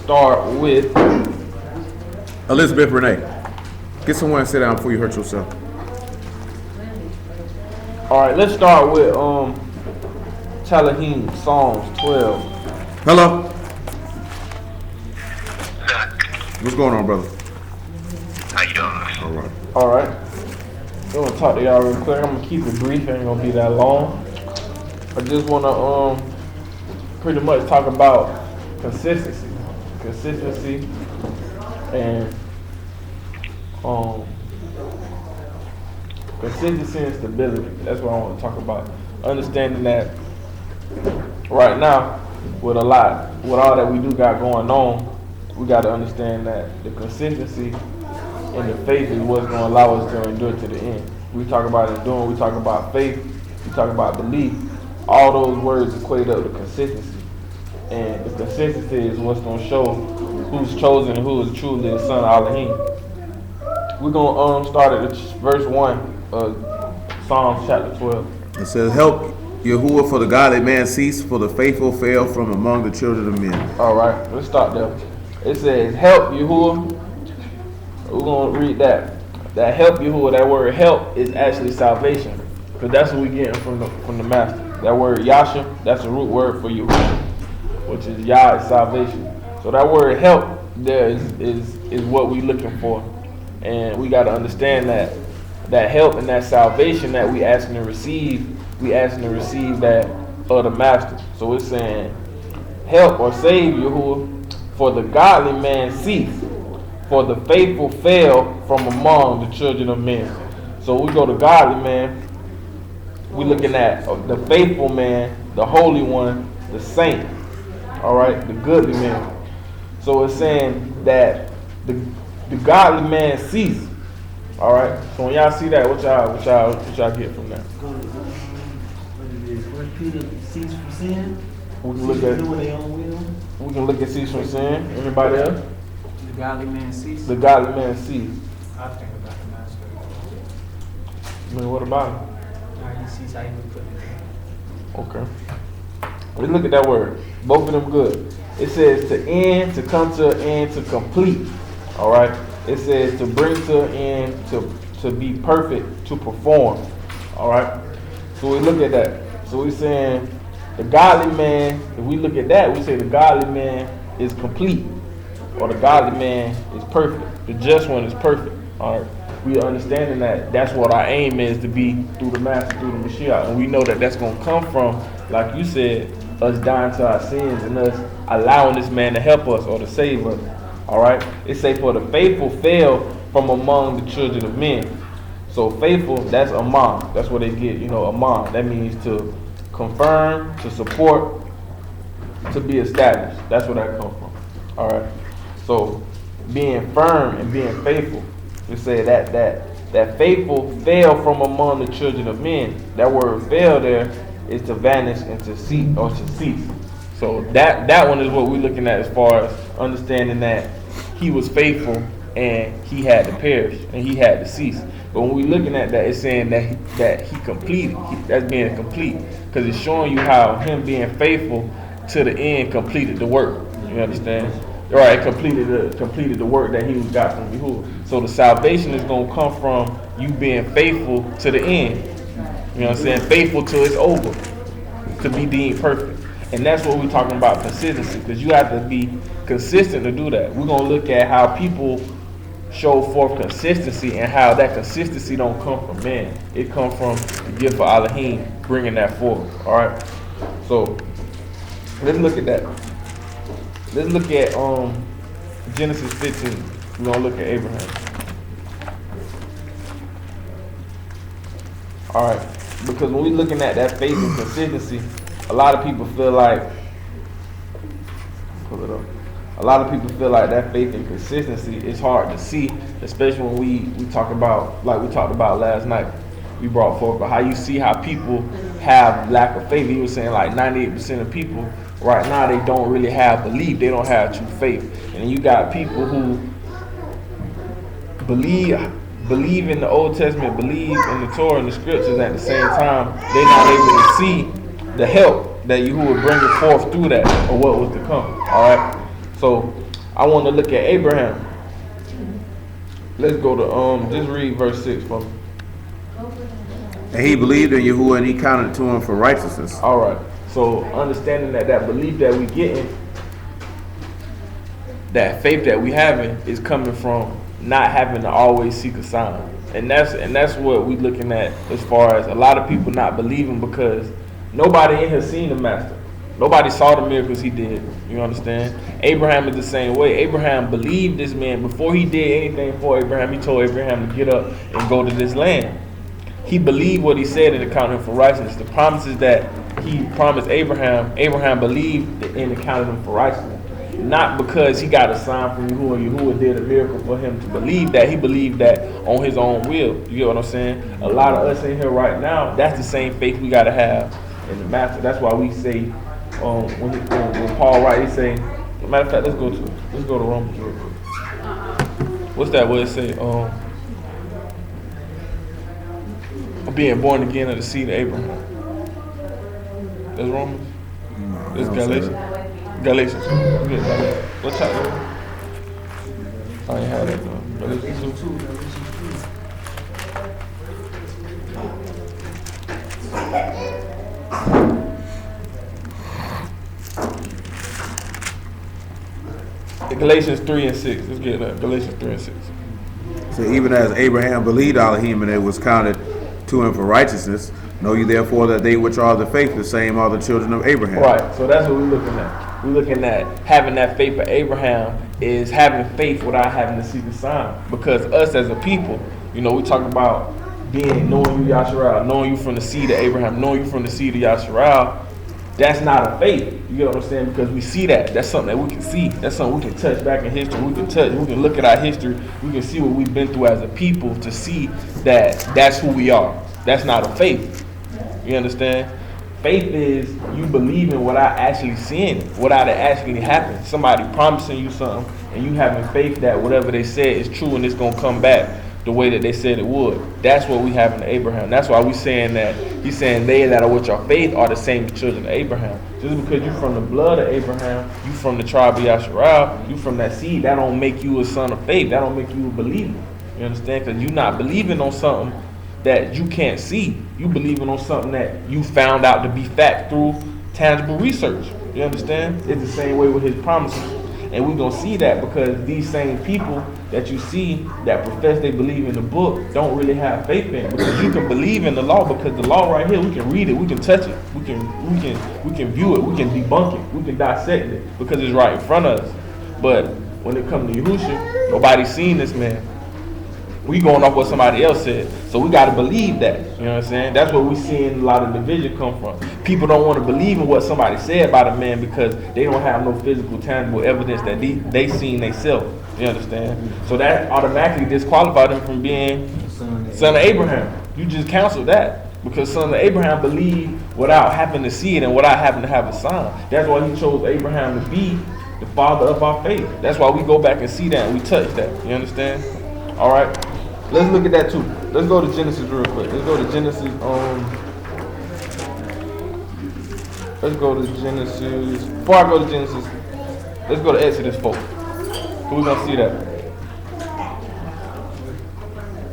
start with Elizabeth Renee. Get someone to sit down before you hurt yourself. All right, let's start with Talahim, Psalms 12. Hello. What's going on, brother? How you doing? All right. I'm gonna talk to y'all real quick. I'm gonna keep it brief. It ain't gonna be that long. I just wanna pretty much talk about consistency, and consistency and stability. That's what I want to talk about. Understanding that right now, with all that we do got going on, we got to understand that the consistency and the faith is what's going to allow us to endure to the end. We talk about enduring, we talk about faith, we talk about belief. All those words equate up to consistency. And the consistency is what's going to show who's chosen and who is truly the son of Elohim. We're going to start at verse 1 of Psalms chapter 12. It says, help Yahuwah, for the godly man cease, for the faithful fail from among the children of men. All right, let's start there. It says, help Yahuwah. We're going to read that. That help Yahuwah, that word help is actually salvation. Because that's what we're getting from the master. That word Yasha, that's a root word for Yahuwah, which is Yah is salvation. So that word help there is what we're looking for. And we got to understand that help and that salvation that we asking to receive that of the master. So it's saying help or save Yahuwah, for the godly man cease, for the faithful fail from among the children of men. So we go to godly man, we're looking at the faithful man, the holy one, the saint, all right, the goodly man. So it's saying that the godly man cease, all right. So when y'all see that, what y'all get from that? Cease from sin. We can look at doing their own will. We can look at cease from sin. Anybody else? The godly man cease. The godly man cease. I think about the master. I mean, what about him? He sees how he would put it. Okay. Let's look at that word. Both of them good. It says to end, to come to an end, to complete. All right. It says to bring to an end, to be perfect, to perform. All right. So we look at that. So we're saying the godly man, if we look at that, we say the godly man is complete, or the godly man is perfect. The just one is perfect. All right. We understanding that that's what our aim is, to be through the master, through the Mashiach. And we know that that's going to come from, like you said, us dying to our sins and us allowing this man to help us or to save us. All right. It say for the faithful fail from among the children of men. So faithful, that's Amon. That's what they get, Amon. That means to confirm, to support, to be established. That's where that comes from. All right. So being firm and being faithful, we say that faithful fail from among the children of men. That word fail there is to vanish and to cease or to cease. So that one is what we're looking at as far as understanding that he was faithful and he had to perish and he had to cease. But when we're looking at that, it's saying that he completed. That's being complete, because it's showing you how him being faithful to the end completed the work. You understand? Right, completed the work that he got from Yahuwah. So the salvation is going to come from you being faithful to the end. You know what I'm saying? Faithful till it's over, to be deemed perfect. And that's what we're talking about, consistency, because you have to be consistent to do that. We're going to look at how people show forth consistency and how that consistency don't come from man. It comes from the gift of Elohim bringing that forth. All right. So let's look at that. Let's look at Genesis 15. We're gonna look at Abraham. All right. Because when we're looking at that faith and consistency, a lot of people feel like, pull it up. A lot of people feel like that faith and consistency is hard to see, especially when we talk about, like we talked about last night. We brought forth, but how you see how people have lack of faith. He was saying like 98% of people right now, they don't really have belief. They don't have true faith. And you got people who believe in the Old Testament, believe in the Torah and the scriptures, at the same time they're not able to see the help that you would bring it forth through that, or what was to come. All right. So I want to look at Abraham. Let's go to just read verse 6 for me. And he believed in Yahuwah, and he counted to him for righteousness. All right. So understanding that belief that we getting, that faith that we having, is coming from not having to always seek a sign, and that's what we looking at as far as a lot of people not believing because nobody in here seen the master. Nobody saw the miracles he did. You understand? Abraham is the same way. Abraham believed this man before he did anything for Abraham. He told Abraham to get up and go to this land. He believed what he said and accounted him for righteousness. The promises that he promised Abraham, Abraham believed and accounted him for righteousness. Not because he got a sign from Yahuwah, Yahuwah did a miracle for him to believe that. He believed that on his own will. You get what I'm saying? A lot of us in here right now, that's the same faith we got to have in the master. That's why we say, when Paul writes, he say, matter of fact, let's go to Romans real quick. What's that word say? Being born again of the seed of Abraham. That's Romans? That's Galatians. Galatians. What chapter? I ain't had that though. Galatians 2. Galatians 3 and 6. Let's get that. Galatians 3 and 6. So even as Abraham believed Elohim, and it was counted to him for righteousness, know ye therefore that they which are of the faith, the same are the children of Abraham. Right. So that's what we're looking at. We're looking at having that faith for Abraham is having faith without having to see the sign. Because us as a people, we talk about knowing you Yasharal, knowing you from the seed of Abraham, knowing you from the seed of Yasharal. That's not a faith. You get what I'm saying? Because we see that. That's something that we can see. That's something we can touch back in history. We can look at our history. We can see what we've been through as a people to see that that's who we are. That's not a faith. You understand? Faith is you believing without actually seeing it, without it actually happening. Somebody promising you something and you having faith that whatever they said is true and it's going to come back the way that they said it would. That's what we have in Abraham. That's why we saying that he's saying they that are with your faith are the same children of Abraham. Just because you from the blood of Abraham, you from the tribe of Yasharal, you from that seed, that don't make you a son of faith. That don't make you a believer. You understand? Because you're not believing on something that you can't see. You believing on something that you found out to be fact through tangible research. You understand? It's the same way with his promises. And we're going to see that because these same people that you see that profess they believe in the book don't really have faith in it. Because you can believe in the law because the law right here, we can read it, we can touch it, we can view it, we can debunk it, we can dissect it because it's right in front of us. But when it comes to Yahushua, nobody's seen this man. We going off what somebody else said. So we got to believe that. You know what I'm saying? That's where we seeing a lot of division come from. People don't want to believe in what somebody said about a man because they don't have no physical, tangible evidence that they seen themselves. You understand? So that automatically disqualified them from being son of Abraham. You just canceled that. Because son of Abraham believed without having to see it and without having to have a sign. That's why he chose Abraham to be the father of our faith. That's why we go back and see that and we touch that. You understand? All right. Let's look at that too. Let's go to Genesis real quick. Let's go to Genesis. Let's go to Genesis. Before I go to Genesis, let's go to Exodus 4. So we're gonna see that.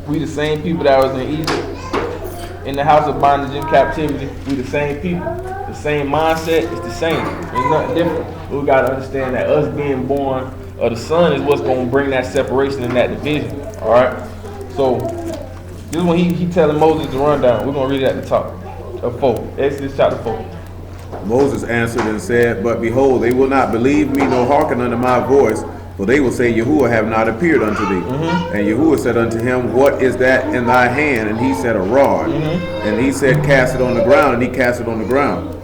We the same people that was in Egypt, in the house of bondage in captivity. We the same people. The same mindset. It's the same. There's nothing different. But we gotta understand that us being born of the Son is what's gonna bring that separation and that division. All right. So, this is when he telling Moses to run down. We're going to read it at the top of 4. Exodus chapter 4. Moses answered and said, But behold, they will not believe me nor hearken unto my voice, for they will say, Yahuwah have not appeared unto thee. And Yahuwah said unto him, What is that in thy hand? And he said, A rod. And he said, Cast it on the ground. And he cast it on the ground.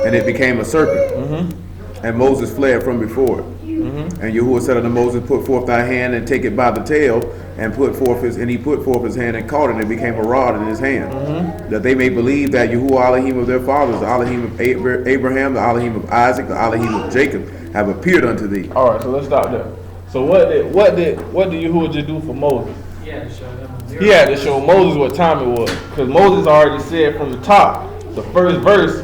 And it became a serpent. And Moses fled from before it. And Yahuwah said unto Moses, Put forth thy hand and take it by the tail, and he put forth his hand and caught it, and it became a rod in his hand, that they may believe that Yahuwah Elohim of their fathers, the Elohim of Abraham, the Elohim of Isaac, the Elohim of Jacob, have appeared unto thee. All right, so let's stop there. So what did Yahuwah just do for Moses? He had to show them a miracle. He had to show Moses what time it was, because Moses already said from the top, the first verse,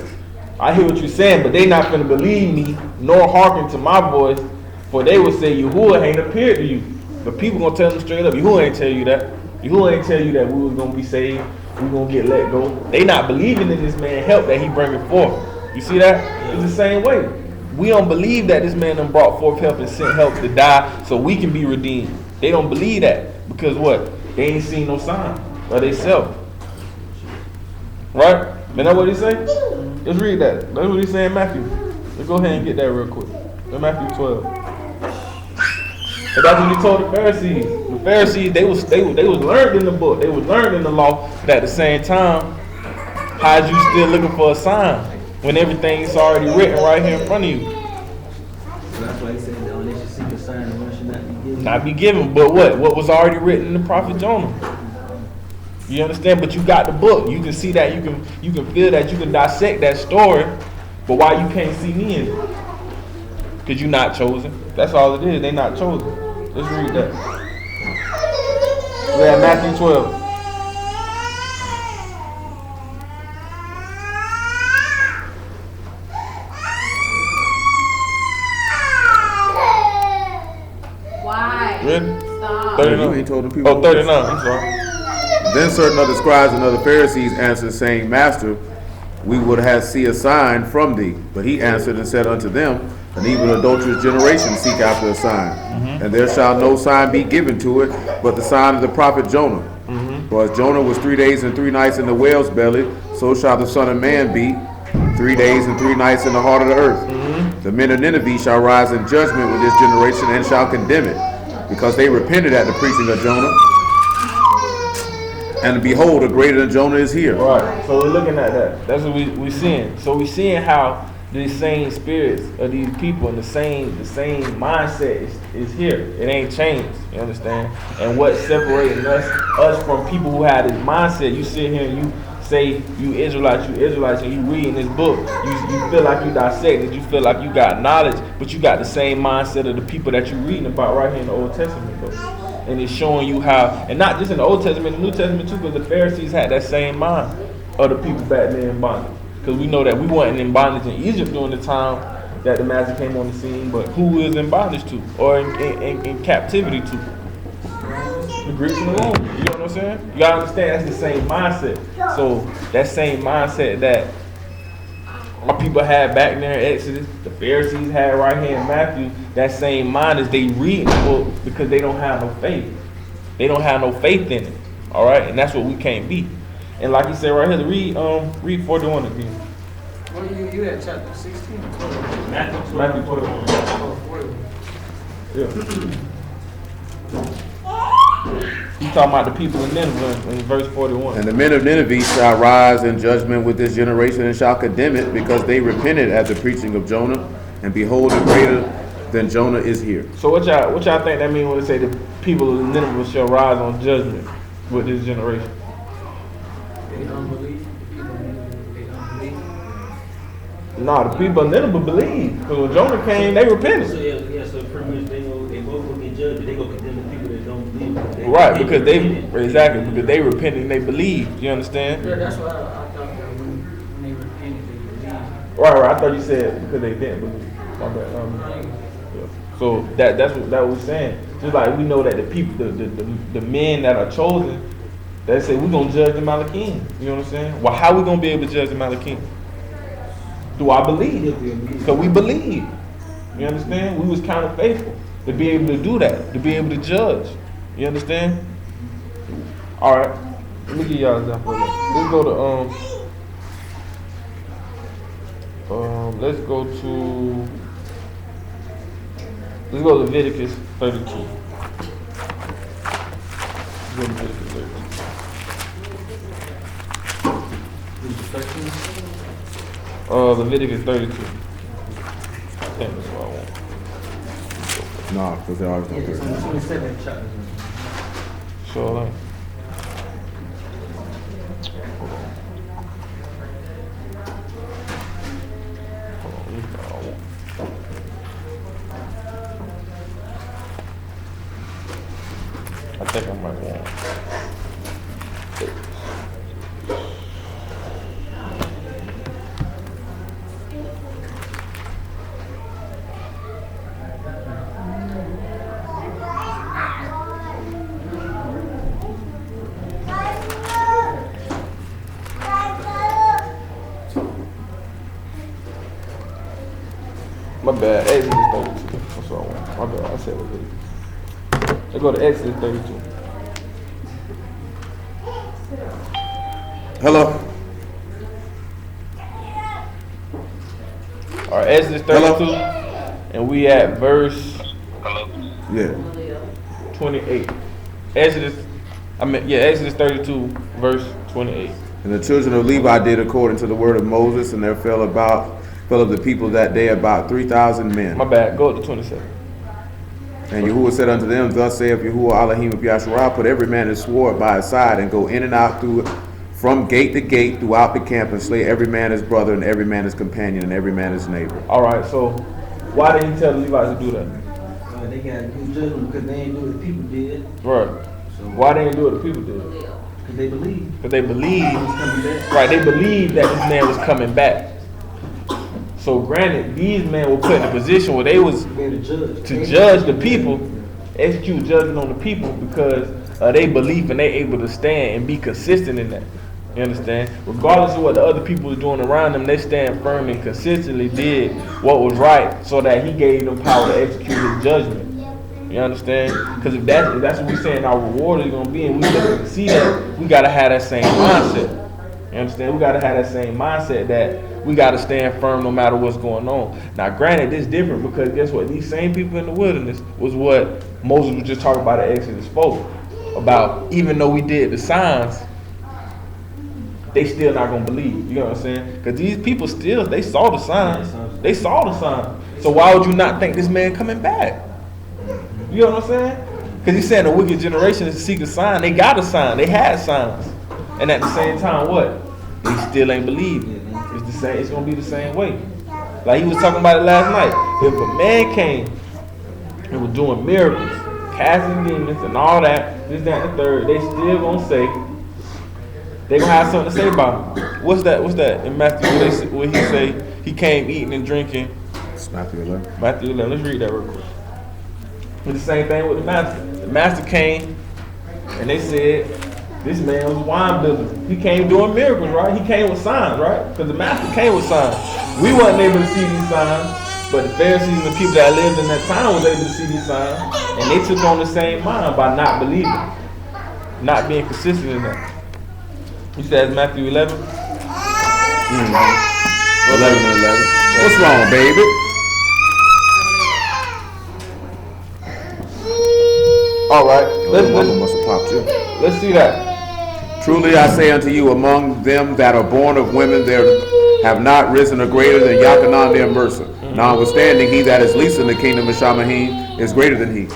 I hear what you're saying, but they not going to believe me nor hearken to my voice. For they will say, Yahuwah ain't appeared to you. But people gonna tell them straight up, Yahuwah ain't tell you that. Yahuwah ain't tell you that we was gonna be saved, we gonna get let go. They not believing in this man help that he bringing forth. You see that? It's the same way. We don't believe that this man done brought forth help and sent help to die so we can be redeemed. They don't believe that because what? They ain't seen no sign of they self. Right? Isn't that what he say? Let's read that. That's what he say in Matthew. Let's go ahead and get that real quick. In Matthew 12. And that's what he told the Pharisees. The Pharisees, they was learned in the book. They was learned in the law. But at the same time, how's you still looking for a sign when everything's already written right here in front of you? So that's why he said that they should seek a sign and one should not be given. Not be given, but what? What was already written in the prophet Jonah. You understand? But you got the book. You can see that. You can feel that. You can dissect that story. But why you can't see me in it? Because you're not chosen. That's all it is. They not chosen. Let's read that. We're at Matthew 12. Why? Ready? Stop. 39. You ain't told the people. Oh, 39. I'm sorry. Then certain other scribes and other Pharisees answered, saying, Master, we would have see a sign from thee. But he answered and said unto them, an even adulterous generation seek after a sign. And there shall no sign be given to it, but the sign of the prophet Jonah. For as Jonah was 3 days and 3 nights in the whale's belly, so shall the Son of Man be 3 days and 3 nights in the heart of the earth. The men of Nineveh shall rise in judgment with this generation and shall condemn it, because they repented at the preaching of Jonah. And behold, a greater than Jonah is here. Right. So we're looking at that. That's what we seeing. So we seeing how these same spirits of these people and the same mindset is here. It ain't changed. You understand? And what's separating us from people who had this mindset? You sit here and you say you Israelites, and you reading this book. You feel like you dissected. You feel like you got knowledge, but you got the same mindset of the people that you're reading about right here in the Old Testament, though. And it's showing you how, and not just in the Old Testament, the New Testament too, because the Pharisees had that same mind of the people back there in bondage. Because we know that we weren't in bondage in Egypt during the time that the Master came on the scene, but who is in bondage to, or in captivity to? The Greeks and the Romans. You know what I'm saying? You gotta understand that's the same mindset. So that same mindset that our people had back there in Exodus, the Pharisees had right here in Matthew, that same mind as they read the book because they don't have no faith. They don't have no faith in it. All right, and that's what we can't be. And like he said right here, read 41 again. What are you at chapter 16 or 12? Matthew 12. Oh, 41. Yeah. He's talking about the people in Nineveh in verse 41. And the men of Nineveh shall rise in judgment with this generation and shall condemn it, because they repented at the preaching of Jonah. And behold, a greater than Jonah is here. So what y'all think that means when they say the people of Nineveh shall rise on judgment with this generation? They don't believe. They don't believe. Nah, the people of Nineveh believe. Because when Jonah came, they So repented. so pretty much they both will get judged, but they go condemn the people that don't believe. Right, because they repented and they believed. You understand? Yeah, that's why I thought that when they repented, they believed. Right. I thought you said because they didn't believe. My bad. Yeah. So that's what we're saying. Just like we know that the people, the men that are chosen, they say we're gonna judge the Malachim. You know what I'm saying? Well, how we gonna be able to judge the Malachim? Do I believe? Because we believe. You understand? We was kind of faithful to be able to do that, to be able to judge. You understand? All right. Let me give y'all an example of that. Let's go to Leviticus 32. Let's go to Leviticus 32. Leviticus 32. I think that's what I want. Nah, because they always don't do It's it. on the 27th chapter. Sure. Hold on. I think I might want. bad. Exodus 32. That's what I want. My bad. I said it. Let's go to Exodus 32. Hello. All right, Exodus 32, and we at verse Hello? Yeah. 28. Exodus 32, verse 28. And the children of Levi did according to the word of Moses, and there fell of the people that day about 3,000 men. My bad. Go up to 27. And Yahuwah said unto them, Thus saith Yahuwah Elohim of Yasharah, put every man his sword by his side, and go in and out from gate to gate throughout the camp, and slay every man his brother, and every man his companion, and every man his neighbor. All right. So, why did he tell the Levites to do that? They got to do judgment because they ain't do what the people did. Right. So Why they didn't do what the people did? because they believe. Because they believed. He was coming back. Right. They believed that this man was coming back. So, granted, these men were put in a position where they was Being a judge. to judge the people, execute judgment on the people because of their belief, and they able to stand and be consistent in that. You understand? Regardless of what the other people was doing around them, they stand firm and consistently did what was right, so that he gave them power to execute his judgment. You understand? Because if that's what we're saying our reward is going to be, and we looking to see that, we got to have that same mindset. You understand? We got to have that same mindset that we got to stand firm no matter what's going on. Now, granted, this is different because guess what? These same people in the wilderness was what Moses was just talking about in Exodus 4. About even though we did the signs, they still not going to believe. You know what I'm saying? Because these people still, they saw the signs. They saw the signs. So why would you not think this man coming back? You know what I'm saying? Because he's saying the wicked generation is to seek a sign. They got a sign. They had signs. And at the same time, what? They still ain't believing. It's the same. It's gonna be the same way. Like he was talking about it last night. If a man came and was doing miracles, casting demons, and all that, this, that, and the third, they still gonna say they gonna have something to say about him. What's that in Matthew? Where he say he came eating and drinking. It's Matthew 11. Matthew 11. Let's read that real quick. It's the same thing with the master. The master came and they said, this man was a wine builder. He came doing miracles, right? He came with signs, right? Because the master came with signs. We wasn't able to see these signs, but the Pharisees and the people that lived in that time was able to see these signs, and they took on the same mind by not believing, not being consistent in that. He says Matthew 11. 11 and 11. What's wrong, baby? All right, Mother must have popped you. let's see that. Truly I say unto you, among them that are born of women, there have not risen a greater than Yachanan their mercer. Notwithstanding, he that is least in the kingdom of Shamahim is greater than he.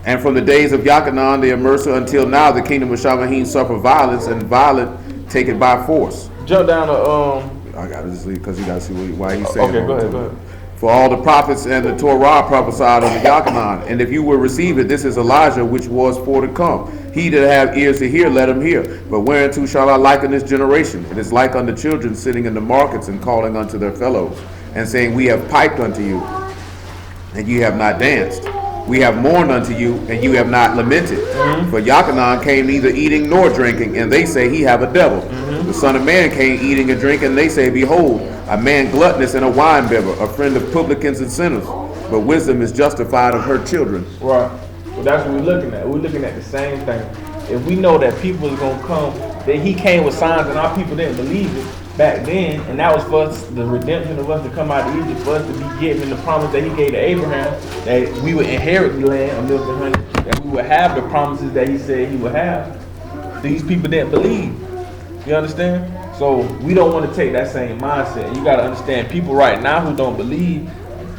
And from the days of Yachanan their mercer until now, the kingdom of Shamahim suffer violence, and violent take it by force. Jump down to I gotta just leave because you gotta see why he's saying. Okay, go ahead. For all the prophets and the Torah prophesied of the Yachanan. And if you will receive it, this is Elijah, which was for to come. He that have ears to hear, let him hear. But whereunto shall I liken this generation? It is like unto children sitting in the markets and calling unto their fellows, and saying, We have piped unto you, and you have not danced. We have mourned unto you, and you have not lamented. For Yachanan came neither eating nor drinking, and they say he have a devil. The Son of Man came eating and drinking, and they say, Behold, a man gluttonous and a winebibber, a friend of publicans and sinners. But wisdom is justified of her children. Right. Well, that's what we're looking at. We're looking at the same thing. If we know that people is gonna come, that he came with signs and our people didn't believe it back then, and that was for us, the redemption of us to come out of Egypt, for us to be given the promise that he gave to Abraham, that we would inherit the land of milk and honey, that we would have the promises that he said he would have. These people didn't believe. You understand? So we don't want to take that same mindset. You got to understand, people right now who don't believe,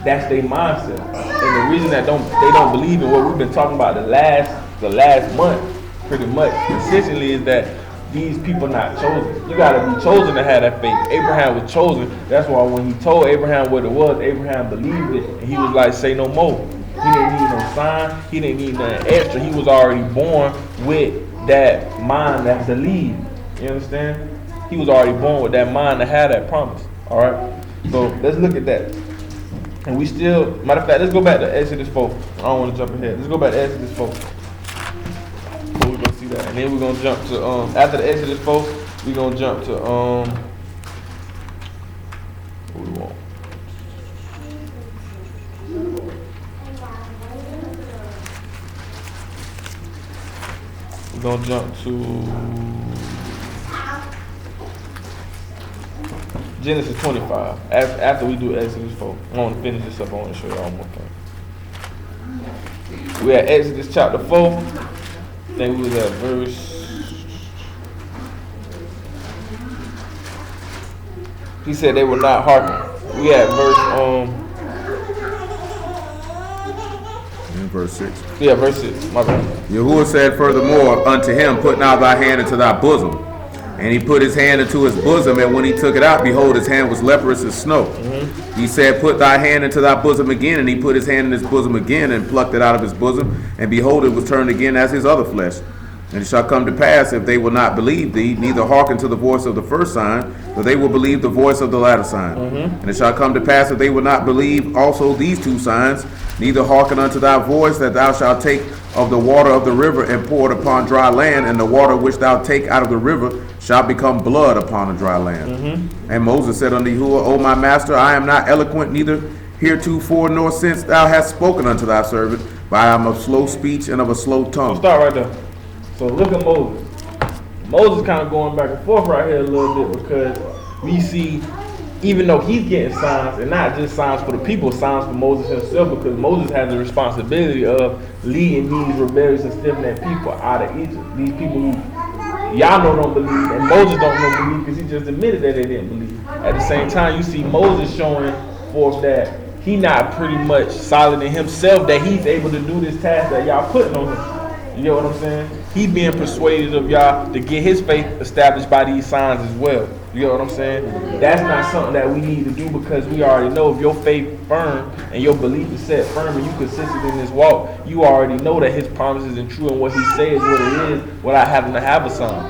that's their mindset. And the reason that they don't believe in what we've been talking about the last month, pretty much consistently, is that these people not chosen. You got to be chosen to have that faith. Abraham was chosen. That's why when he told Abraham what it was, Abraham believed it, and he was like, say no more. He didn't need no sign. He didn't need nothing extra. He was already born with that mind that believed. You understand? He was already born with that mind to have that promise. All right? So let's look at that. And we still, matter of fact, let's go back to Exodus 4. I don't want to jump ahead. Let's go back to Exodus 4. We're going to see that. And then we're going to jump to, after the Exodus 4, we're going to jump to, what we want? We're gonna jump to Genesis 25. After we do Exodus 4. I want to finish this up. I want to show y'all one more thing. We at Exodus chapter 4. I think we was at verse. He said they will not hearken. We at verse Verse 6. Yeah, verse 6. My bad. Yahuwah said furthermore unto him, Put now thy hand into thy bosom. And he put his hand into his bosom, and when he took it out, behold, his hand was leprous as snow. He said, Put thy hand into thy bosom again. And he put his hand in his bosom again, and plucked it out of his bosom. And behold, it was turned again as his other flesh. And it shall come to pass, if they will not believe thee, neither hearken to the voice of the first sign, that they will believe the voice of the latter sign. And it shall come to pass, if they will not believe also these two signs, neither hearken unto thy voice, that thou shalt take of the water of the river and pour it upon dry land, and the water which thou take out of the river shall become blood upon the dry land. And Moses said unto Yahuwah, O my master, I am not eloquent, neither heretofore nor since thou hast spoken unto thy servant, but I am of slow speech and of a slow tongue. We'll start right there. So look at Moses. Moses kind of going back and forth right here a little bit, because we see, even though he's getting signs, and not just signs for the people, signs for Moses himself, because Moses has the responsibility of leading these rebellious and stiff-necked people out of Egypt. These people who y'all know don't believe, and Moses don't know believe, because he just admitted that they didn't believe. At the same time, you see Moses showing forth that he not pretty much solid in himself, that he's able to do this task that y'all putting on him. You know what I'm saying? He being persuaded of y'all to get his faith established by these signs as well. You know what I'm saying? That's not something that we need to do, because we already know if your faith firm and your belief is set firm and you consistent in this walk, you already know that his promises are true and what he says what it is without having to have a sign.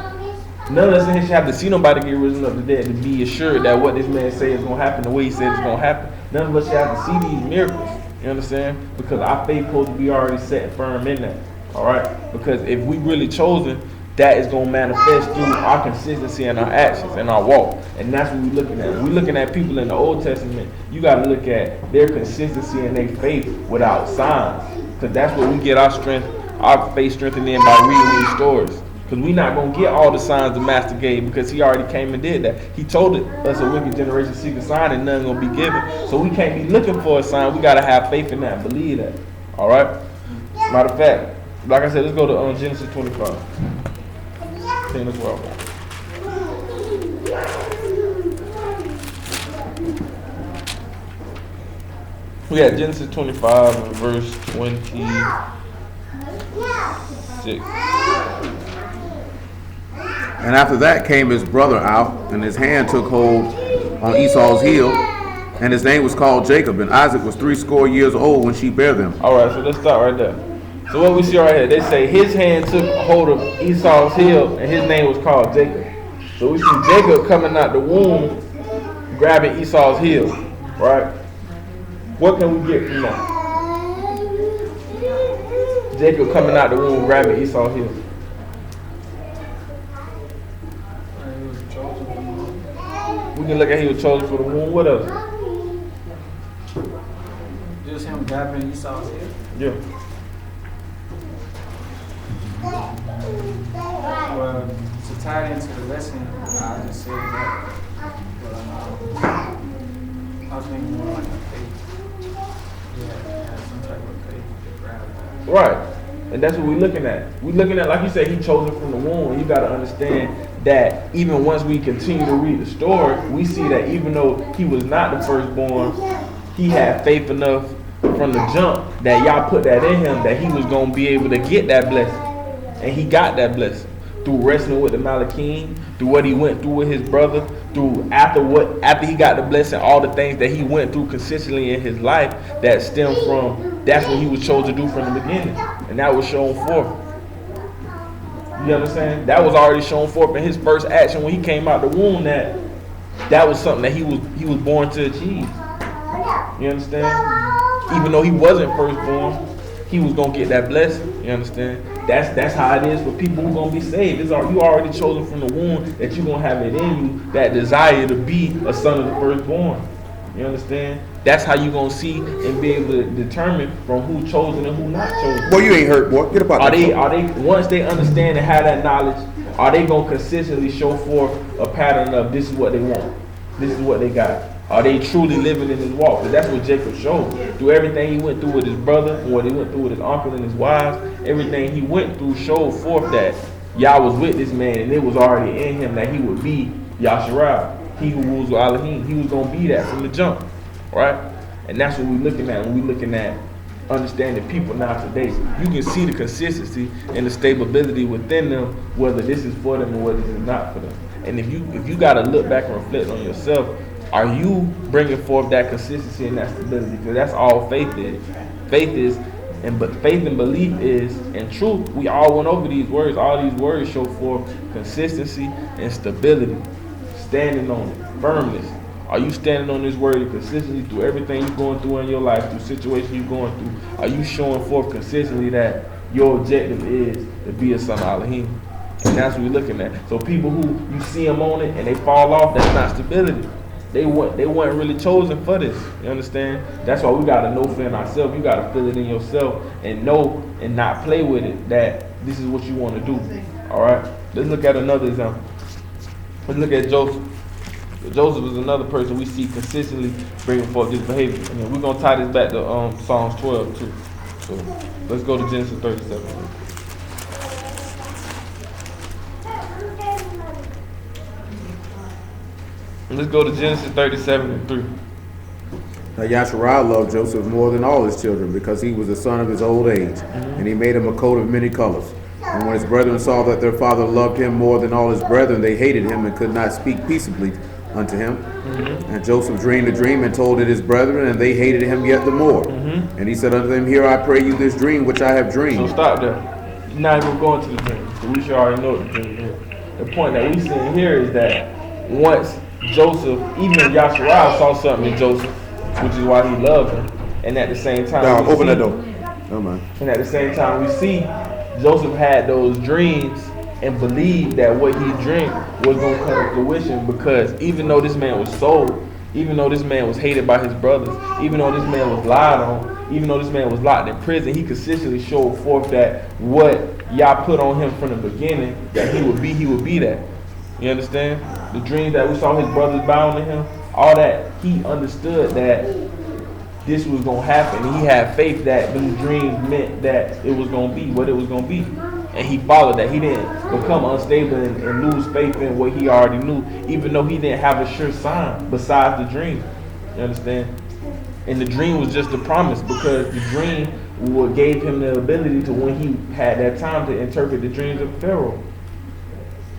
None of us in here should have to see nobody get risen up to dead to be assured that what this man says is going to happen the way he said it's going to happen. None of us should have to see these miracles. You understand? Because our faith supposed to be already set firm in that. Alright? Because if we really chosen, that is going to manifest through our consistency and our actions and our walk. And that's what we're looking at. We're looking at people in the Old Testament. You got to look at their consistency and their faith without signs. Because that's where we get our strength, our faith strengthened in by reading these stories. Because we're not going to get all the signs the master gave, because he already came and did that. He told us a wicked generation seek a sign and none going to be given. So we can't be looking for a sign. We got to have faith in that and believe that. Alright? Matter of fact, like I said, let's go to Genesis 25. 10 to 12. We got Genesis 25 and verse 26. And after that came his brother out, and his hand took hold on Esau's heel, and his name was called Jacob, and Isaac was 80 years old when she bare them. Alright, so let's start right there. So what we see right here, they say his hand took hold of Esau's heel, and his name was called Jacob. So we see Jacob coming out the womb, grabbing Esau's heel, right? What can we get from that? Jacob coming out the womb, grabbing Esau's heel. We can look at he was chosen for the womb. What else? Just him grabbing Esau's head. Yeah. Well, to tie it into the lesson, I just said that. But I was thinking more like a faith. Yeah, have some type of faith to grab that. Right. And that's what we're looking at. We're looking at, like you said, he chosen from the womb. And you got to understand that even once we continue to read the story, we see that even though he was not the firstborn, he had faith enough from the jump that y'all put that in him that he was going to be able to get that blessing. And he got that blessing through wrestling with the Malachim, through what he went through with his brother, through after he got the blessing, all the things that he went through consistently in his life that stemmed from, that's what he was chosen to do from the beginning. And that was shown forth. You understand? That was already shown forth in his first action when he came out the womb, that was something that he was born to achieve. You understand? Even though he wasn't firstborn, he was gonna get that blessing. You understand? That's how it is for people who gonna be saved. You already chosen from the womb that you're gonna have it in you, that desire to be a son of the firstborn. You understand? That's how you gonna see and be able to determine from who chosen and who not chosen. Boy, you ain't hurt, boy. Get about Are that. they once they understand and have that knowledge, are they gonna consistently show forth a pattern of this is what they want, this is what they got? Are they truly living in his walk? Because that's what Jacob showed. Through everything he went through with his brother, and what he went through with his uncle and his wives, everything he went through showed forth that Yah was with this man, and it was already in him that he would be Yasharal. He who rules with Elohim. He was gonna be that from the jump, right? And that's what we're looking at when we're looking at understanding people now today. You can see the consistency and the stability within them, whether this is for them or whether this is not for them. And if you gotta look back and reflect on yourself, are you bringing forth that consistency and that stability? Because that's all faith is. Faith is, but faith and belief is, and truth. We all went over these words. All these words show forth consistency and stability. Standing on it, firmness. Are you standing on this word consistently through everything you're going through in your life, through situations you're going through? Are you showing forth consistently that your objective is to be a son of Elohim? And that's what we're looking at. So people who you see them on it and they fall off, that's not stability. They weren't really chosen for this. You understand? That's why we gotta know for ourselves. You gotta feel it in yourself and know and not play with it that this is what you want to do. All right. Let's look at another example. Let's look at Joseph. Joseph is another person we see consistently bringing forth this behavior. And we're gonna tie this back to Psalms 12 too. So let's go to Genesis 37. Let's go to Genesis 37:3. Now Yasharal loved Joseph more than all his children because he was the son of his old age, and he made him a coat of many colors. And when his brethren saw that their father loved him more than all his brethren, they hated him and could not speak peaceably unto him. And Joseph dreamed a dream and told it his brethren, and they hated him yet the more. And he said unto them, Hear, I pray you, this dream which I have dreamed. So stop there. You're not even going to the dream. So we should already know the dream here. The point that we see here is that once Joseph, even Yasharal saw something in Joseph, which is why he loved him. And at the same time, Open that door. No man. And at the same time, we see Joseph had those dreams and believed that what he dreamed was going to come to fruition, because even though this man was sold, even though this man was hated by his brothers, even though this man was lied on, even though this man was locked in prison, he consistently showed forth that what Yah put on him from the beginning, that he would be that. You understand? The dreams that we saw his brothers bound to him, all that, he understood that this was going to happen. And he had faith that these dreams meant that it was going to be what it was going to be. And he followed that. He didn't become unstable and lose faith in what he already knew, even though he didn't have a sure sign besides the dream. You understand? And the dream was just a promise, because the dream what gave him the ability to, when he had that time, to interpret the dreams of Pharaoh.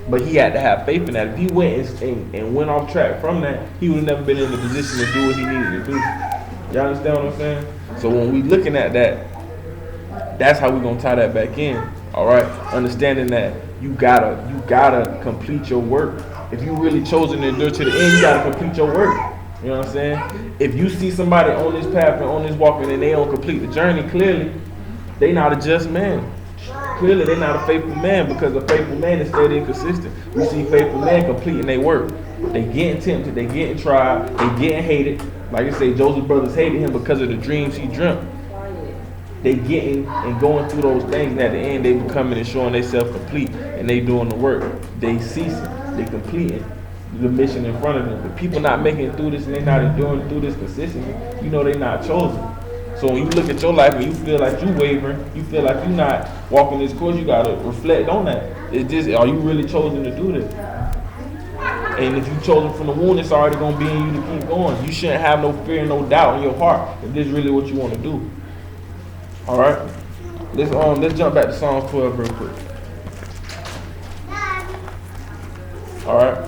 But he had to have faith in that. If he went and went off track from that, he would have never been in the position to do what he needed to do. Y'all understand what I'm saying? So when we looking at that, that's how we're gonna tie that back in. All right, understanding that you gotta complete your work. If you really chosen to endure to the end, you gotta complete your work. You know what I'm saying? If you see somebody on this path and on this walk and they don't complete the journey, clearly they not a just man. Clearly they're not a faithful man, because a faithful man is steady and consistent. We see faithful men completing their work. They getting tempted, they getting tried, they getting hated. Like I say, Joseph's brothers hated him because of the dreams he dreamt. They getting and going through those things, and at the end they becoming and showing themselves complete, and they doing the work. They ceasing, they completing the mission in front of them. The people not making it through this and they not enduring through this consistently, you know they not chosen. So when you look at your life and you feel like you wavering, you feel like you're not walking this course, you gotta reflect on that. It's just, are you really chosen to do this? And if you chosen from the womb, it's already gonna be in you to keep going. You shouldn't have no fear, no doubt in your heart if this is really what you want to do. All right, let's jump back to Psalms 12 real quick. All right.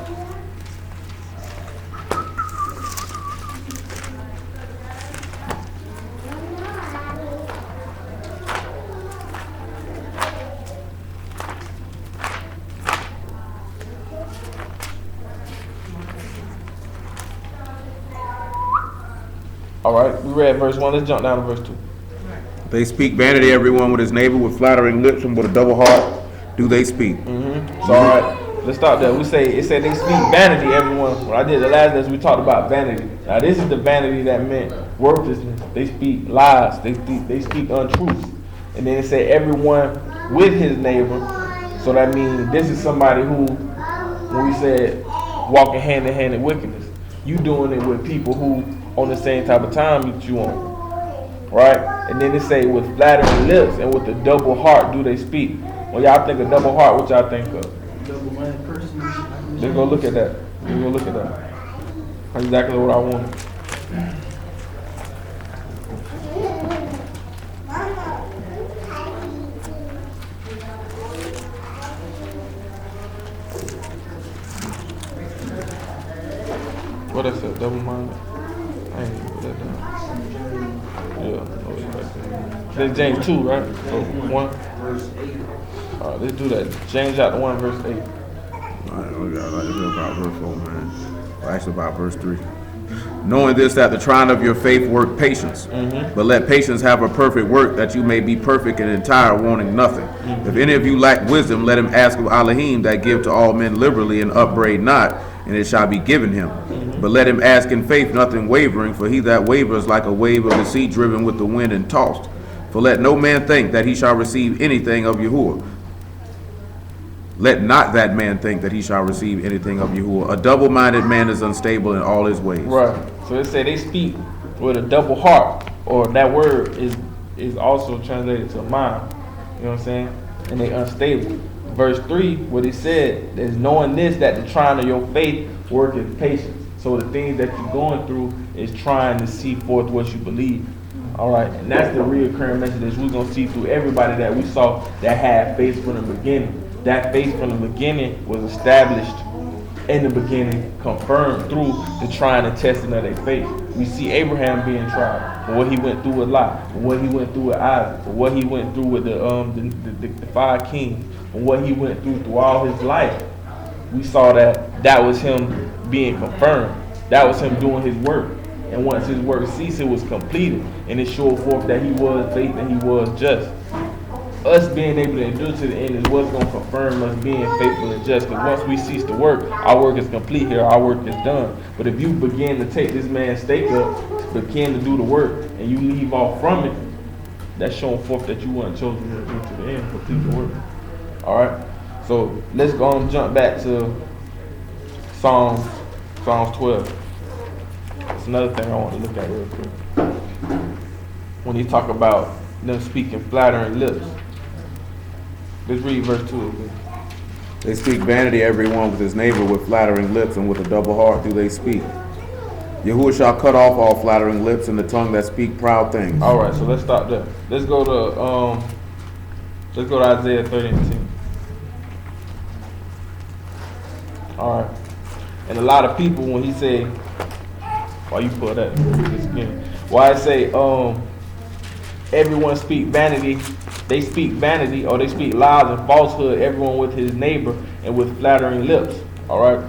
All right, we read verse 1. Let's jump down to verse 2. They speak vanity, everyone with his neighbor, with flattering lips and with a double heart do they speak. So all right, let's stop there. It said they speak vanity, everyone When I did the last lesson, we talked about vanity. Now this is the vanity that meant worthlessness. They speak lies. They speak untruths. And then it said everyone with his neighbor. So that means this is somebody who, when we said walking hand in hand in wickedness, you doing it with people who on the same type of time that you on, right? And then it say with flattering lips and with a double heart do they speak. When y'all think of double heart, what y'all think of? Double-minded person. Let's go look at that. Let's go look at that. That's exactly what I wanted. What is that? Double-minded? I ain't even put that down. Yeah. No, it's right there. That's James 2, right? So 1. Verse 8. All right, let's do that. James chapter 1, verse 8. Alright, we got like about verse 4, man. Well, actually about verse 3. Knowing this, that the trying of your faith work patience. But let patience have a perfect work, that you may be perfect and entire, wanting nothing. If any of you lack wisdom, let him ask of Elohim, that give to all men liberally and upbraid not, and it shall be given him. But let him ask in faith, nothing wavering, for he that wavers like a wave of the sea driven with the wind and tossed. For let no man think that he shall receive anything of Yahuwah. Let not that man think that he shall receive anything of Yahuwah. A double-minded man is unstable in all his ways. Right. So it said they speak with a double heart, or that word is also translated to mind. You know what I'm saying? And they unstable. Verse 3, what it said is knowing this, that the trying of your faith worketh patience. So the things that you're going through is trying to see forth what you believe. All right, and that's the reoccurring message that we're going to see through everybody that we saw that had faith from the beginning. That faith from the beginning was established in the beginning, confirmed through the trying and testing of their faith. We see Abraham being tried for what he went through with Lot, for what he went through with Isaac, for what he went through with the 5 kings, for what he went through all his life. We saw that was him being confirmed. That was him doing his work. And once his work ceased, it was completed. And it showed forth that he was faith and he was just. Us being able to endure to the end is what's going to confirm us being faithful and just. Because once we cease to work, our work is complete here. Our work is done. But if you begin to take this man's stake up, begin to do the work, and you leave off from it, that's showing forth that you weren't chosen to endure to the end, complete the work. All right? So let's go and jump back to Psalms 12. That's another thing I want to look at real quick. When you talk about them speaking flattering lips. Let's read verse 2 again. They speak vanity, everyone with his neighbor, with flattering lips, and with a double heart do they speak. Yahuwah shall cut off all flattering lips and the tongue that speak proud things. All right, so let's stop there. Let's go to Isaiah 30:10. All right, and a lot of people when he say, why you pull that? Why I say everyone speak vanity. They speak vanity, or they speak lies and falsehood, everyone with his neighbor and with flattering lips. All right.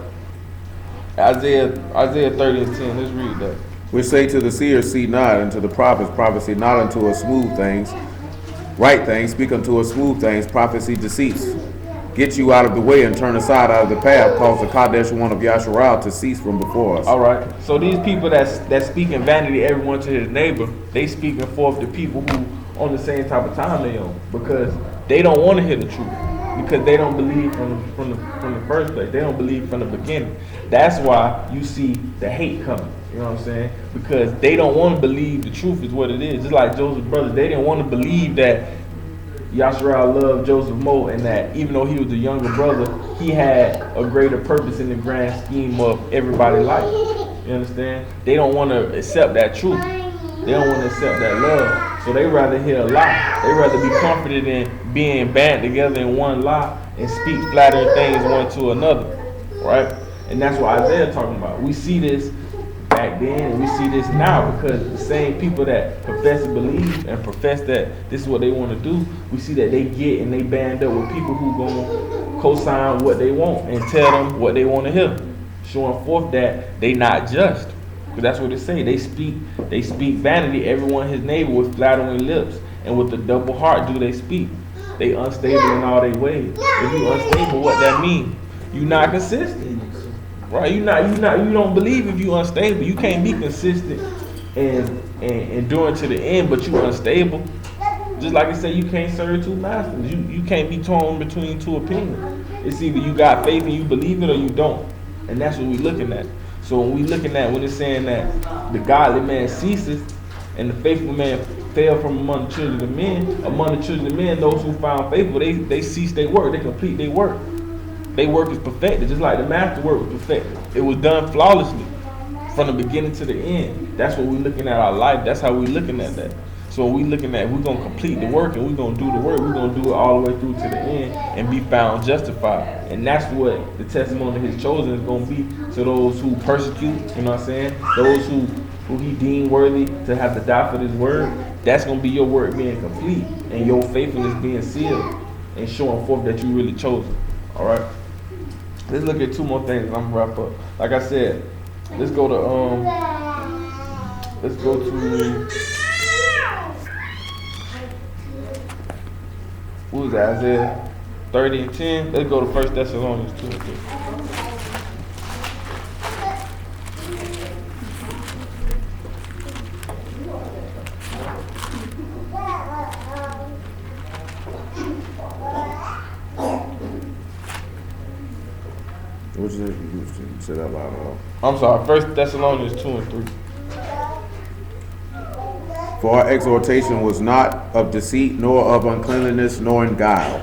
Isaiah 30:10. Let's read that. Which say to the seer, see not, and to the prophets, prophecy not unto a smooth things. Right things, speak unto a smooth things, prophecy deceits. Get you out of the way and turn aside out of the path, cause the Kadesh one of Yasharal to cease from before us. All right. So these people that speak in vanity, everyone to his neighbor, they speaking forth to people who on the same type of time they on, because they don't want to hear the truth, because they don't believe from the first place. They don't believe from the beginning. That's why you see the hate coming. You know what I'm saying? Because they don't want to believe the truth is what it is. Just like Joseph's brothers, they didn't want to believe that Yasharal loved Joseph more, and that even though he was the younger brother, he had a greater purpose in the grand scheme of everybody's life. You understand? They don't want to accept that truth. They don't want to accept that love. So they rather hear a lie. They rather be comforted in being band together in one lie and speak flattering things one to another. Right? And that's what Isaiah talking about. We see this back then and we see this now, because the same people that profess to believe and profess that this is what they want to do, we see that they get and they band up with people who gonna co-sign what they want and tell them what they want to hear, showing forth that they not just. Because that's what it say. They speak vanity, everyone his neighbor, with flattering lips, and with a double heart do they speak. They unstable in all their ways. If you unstable, what that mean? You not consistent. Right? You don't believe if you unstable. You can't be consistent and enduring to the end, but you unstable. Just like I said, you can't serve two masters. You can't be torn between two opinions. It's either you got faith and you believe it or you don't. And that's what we're looking at. So when it's saying that the godly man ceases and the faithful man fell from among the children of men, those who found faithful, they cease their work, they complete their work. Their work is perfected, just like the master work was perfected. It was done flawlessly from the beginning to the end. That's what we're looking at our life. That's how we're looking at that. So we're looking at, we're going to complete the work and we're going to do the work. We're going to do it all the way through to the end and be found justified. And that's what the testimony of his chosen is going to be to those who persecute, you know what I'm saying? Those who he deemed worthy to have to die for this word. That's going to be your work being complete and your faithfulness being sealed and showing forth that you really chosen. All right? Let's look at two more things and I'm going to wrap up. Like I said, let's go to what was that, Isaiah 30 and 10? Let's go to 1 Thessalonians 2 and 3. What you said that loud. I'm sorry, 1 Thessalonians 2 and 3. For our exhortation was not of deceit, nor of uncleanliness, nor in guile.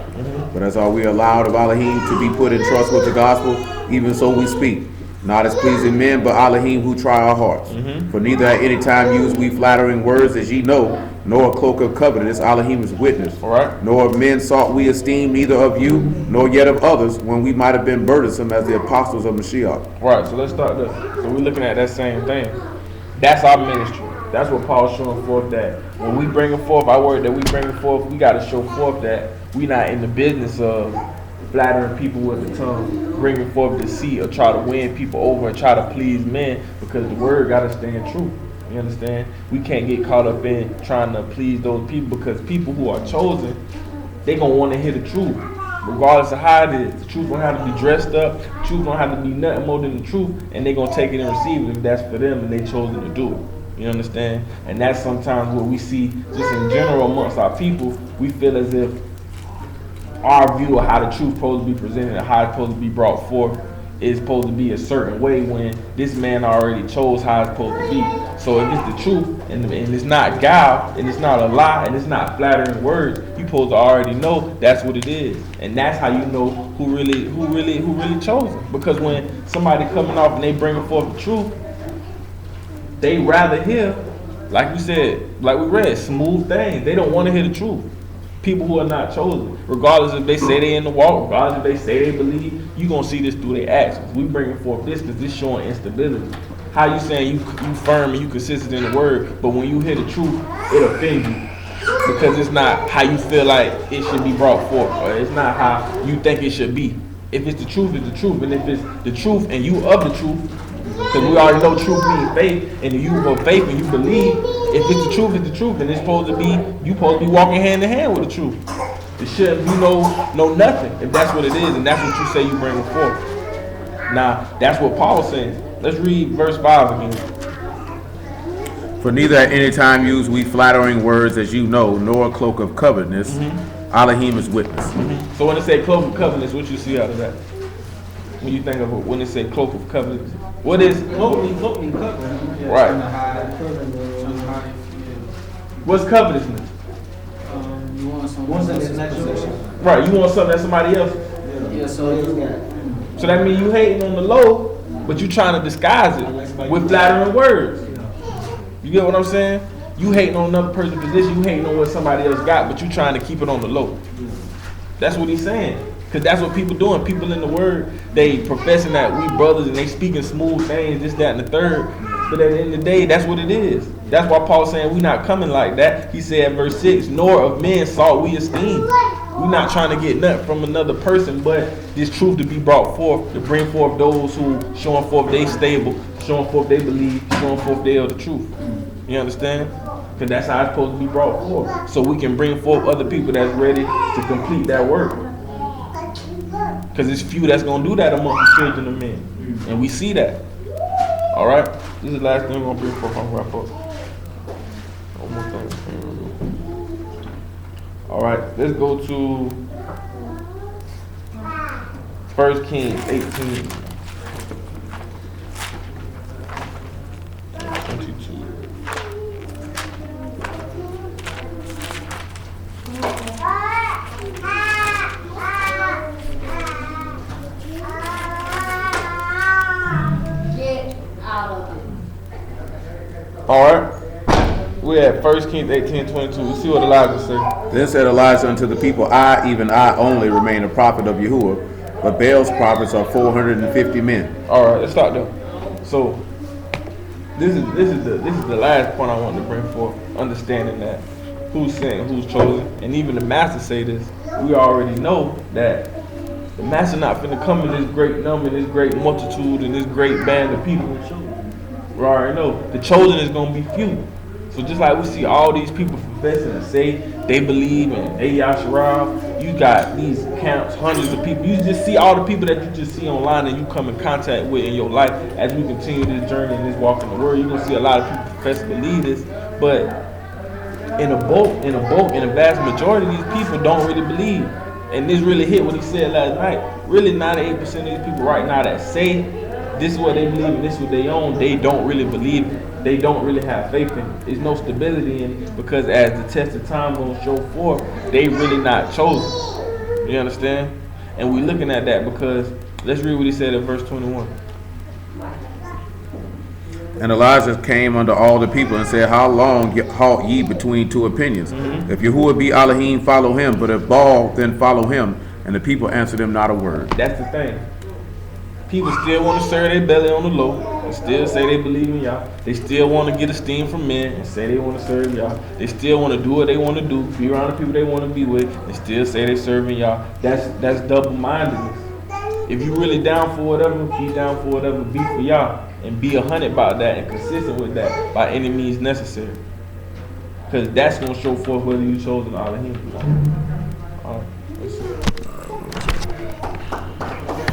But as are we allowed of Elohim to be put in trust with the gospel, even so we speak, not as pleasing men, but Elohim who try our hearts. For neither at any time use we flattering words, as ye know, nor a cloak of covetousness, Elohim is witness. All right. Nor of men sought we esteem, neither of you, nor yet of others, when we might have been burdensome as the apostles of Mashiach. Right, so let's start there. So we're looking at that same thing. That's our ministry. That's what Paul's showing forth, that when we bring forth our word that we bring forth, we got to show forth that we not in the business of flattering people with the tongue, bringing forth deceit or try to win people over and try to please men, because the word got to stand true. You understand? We can't get caught up in trying to please those people, because people who are chosen, they going to want to hear the truth. Regardless of how it is, the truth don't have to be dressed up, the truth don't have to be nothing more than the truth, and they going to take it and receive it if that's for them and they chosen to do it. You understand? And that's sometimes what we see just in general amongst our people. We feel as if our view of how the truth is supposed to be presented and how it's supposed to be brought forth is supposed to be a certain way, when this man already chose how it's supposed to be. So if it's the truth and it's not guile and it's not a lie and it's not flattering words, you supposed to already know that's what it is. And that's how you know who really chosen. Because when somebody coming off and they bringing forth the truth, they rather hear, like we said, like we read, smooth things. They don't want to hear the truth. People who are not chosen, regardless if they say they in the walk, regardless if they say they believe, you gonna see this through their actions. We bringing forth this because this showing instability. How you saying you firm and you consistent in the word, but when you hear the truth, it offends you because it's not how you feel like it should be brought forth, or it's not how you think it should be. If it's the truth, it's the truth, and if it's the truth and you of the truth, because we already know truth means faith, and you of faith and you believe. If it's the truth, it's the truth, and it's supposed to be, you supposed to be walking hand in hand with the truth. It shouldn't be no nothing if that's what it is, and that's what you say you bring it forth. Now, that's what Paul's saying. Let's read verse 5 again. For neither at any time use we flattering words, as you know, nor a cloak of covetousness. Elohim is witness. So when it say cloak of covetousness, what you see out of that? When you think of it, when it say cloak of covetousness, what is Cloak means cover. right? What's covetousness? You want someone else's possession. Right, you want something that somebody else. Yeah, So that means you hating on the low, but you trying to disguise it with flattering words. You get what I'm saying? You hating on another person's position, you hating on what somebody else got, but you trying to keep it on the low. That's what he's saying. Because that's what people doing. People in the word, they professing that we brothers and they speaking smooth things, this, that, and the third. But at the end of the day, that's what it is. That's why Paul's saying we not coming like that. He said in verse 6, nor of men sought we esteem. We not trying to get nothing from another person, but this truth to be brought forth, to bring forth those who showing forth they stable, showing forth they believe, showing forth they are the truth. You understand? Because that's how it's supposed to be brought forth. So we can bring forth other people that's ready to complete that work. Because it's few that's going to do that among the children of men. And we see that. All right. This is the last thing we're gonna bring forth. I'm gonna wrap up. One more thing. All right. Let's go to 1 Kings 18. 22. Get out of it. All right. We're at 1 Kings 18:22. We see what Elijah said. Then said Elijah unto the people, I, even I only, remain a prophet of Yahuwah, but Baal's prophets are 450 men. All right, let's start there. So this is the last point I wanted to bring forth. Understanding that who's sent, who's chosen, and even the master say this. We already know that the master not finna come in this great number, this great multitude, and this great band of people. We already know the chosen is gonna be few. So just like we see all these people professing to say they believe in Yasharal, you got these camps, hundreds of people. You just see all the people that you just see online and you come in contact with in your life as we continue this journey and this walk in the world. You're gonna see a lot of people profess to believe this, but in a vast majority of these people don't really believe. And this really hit what he said last night. Really 98% of these people right now that say this is what they believe and this is what they own, they don't really believe it. They don't really have faith in it. There's no stability in it because as the test of time gonna show forth, they really not chosen. You understand? And we looking at that because let's read what he said in verse 21. And Elijah came unto all the people and said, how long halt ye between two opinions? If Yahuwah be Elohim, follow him, but if Baal, then follow him. And the people answered him not a word. That's the thing. People still want to serve their belly on the low and still say they believe in y'all. They still want to get esteem from men and say they want to serve y'all. They still want to do what they want to do, be around the people they want to be with, and still say they serving y'all. That's double-mindedness. If you really down for whatever, be down for whatever, be for y'all. And be 100 about that and consistent with that by any means necessary. Because that's going to show forth whether you chosen Elohim. All right, let's see.